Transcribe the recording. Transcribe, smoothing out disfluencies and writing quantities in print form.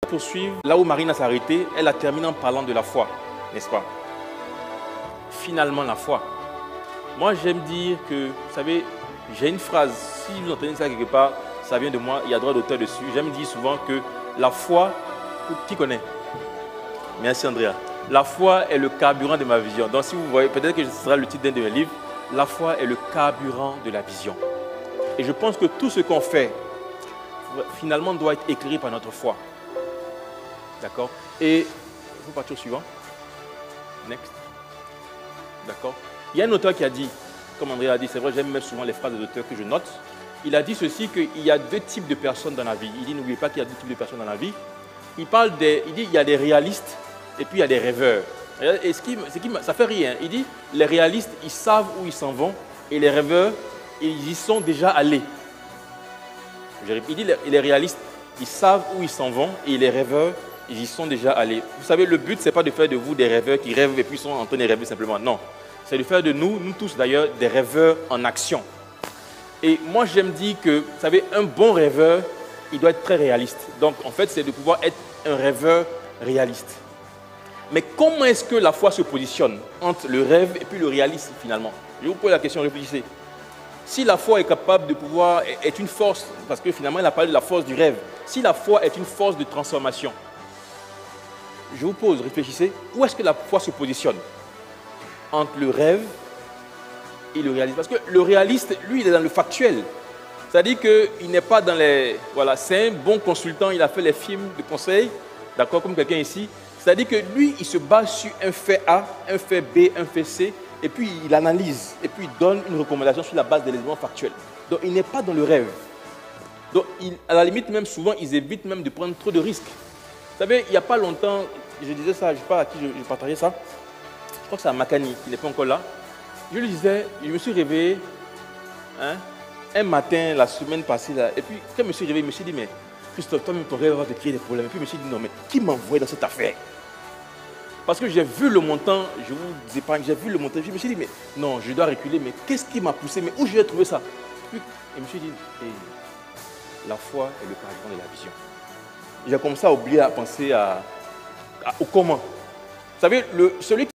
Poursuivre là où Marine a s'arrêté, elle a terminé en parlant de la foi, n'est-ce pas? Finalement, la foi. Moi, j'aime dire que, vous savez, j'ai une phrase, si vous entendez ça quelque part, ça vient de moi, il y a droit d'auteur dessus. J'aime dire souvent que la foi, qui connaît? Merci Andrea. La foi est le carburant de ma vision. Donc si vous voyez, peut-être que ce sera le titre d'un de mes livres, la foi est le carburant de la vision. Et je pense que tout ce qu'on fait, finalement, doit être éclairé par notre foi. D'accord? Et, vous partir au suivant. Next. D'accord? Il y a un auteur qui a dit, comme André a dit, c'est vrai, j'aime même souvent les phrases des auteurs que je note. Il a dit ceci, qu'il y a deux types de personnes dans la vie. Il dit, n'oubliez pas qu'il y a deux types de personnes dans la vie. Il dit, il y a des réalistes et puis il y a des rêveurs. Et ça fait rire. Il dit, les réalistes, ils savent où ils s'en vont et les rêveurs, ils y sont déjà allés. Il dit, les réalistes, ils savent où ils s'en vont et les rêveurs, ils y sont déjà allés. Vous savez, le but, ce n'est pas de faire de vous des rêveurs qui rêvent et puis sont en train de rêver simplement. Non. C'est de faire de nous tous d'ailleurs, des rêveurs en action. Et moi, j'aime dire que, vous savez, un bon rêveur, il doit être très réaliste. Donc, en fait, c'est de pouvoir être un rêveur réaliste. Mais comment est-ce que la foi se positionne entre le rêve et puis le réalisme, finalement? Je vous pose la question, réfléchissez. Si la foi est capable de pouvoir, est une force, parce que finalement, elle a parlé de la force du rêve. Si la foi est une force de transformation, je vous pose, réfléchissez, où est-ce que la foi se positionne entre le rêve et le réalisme? Parce que le réaliste, lui, il est dans le factuel. C'est-à-dire qu'il n'est pas dans les... Voilà, c'est un bon consultant, il a fait les films de conseil, d'accord, comme quelqu'un ici. C'est-à-dire que lui, il se base sur un fait A, un fait B, un fait C, et puis il analyse, et puis il donne une recommandation sur la base des éléments factuels. Donc, il n'est pas dans le rêve. Donc, à la limite, même souvent, ils évitent même de prendre trop de risques. Vous savez, il n'y a pas longtemps, je disais ça, je ne sais pas à qui je partageais ça. Je crois que c'est à Makani, qui n'est pas encore là. Je lui disais, je me suis réveillé un matin, la semaine passée, là, et puis quand je me suis réveillé, je me suis dit, mais Christophe, toi-même, ton rêve va te créer des problèmes. Et puis je me suis dit, non, mais qui m'envoie dans cette affaire? Parce que j'ai vu le montant, je vous épargne, j'ai vu le montant, je me suis dit, mais non, je dois reculer, mais qu'est-ce qui m'a poussé? Mais où je vais trouver ça? Et je me suis dit, la foi est le carburant de la vision. J'ai commencé à oublier, à penser au comment. Vous savez, celui qui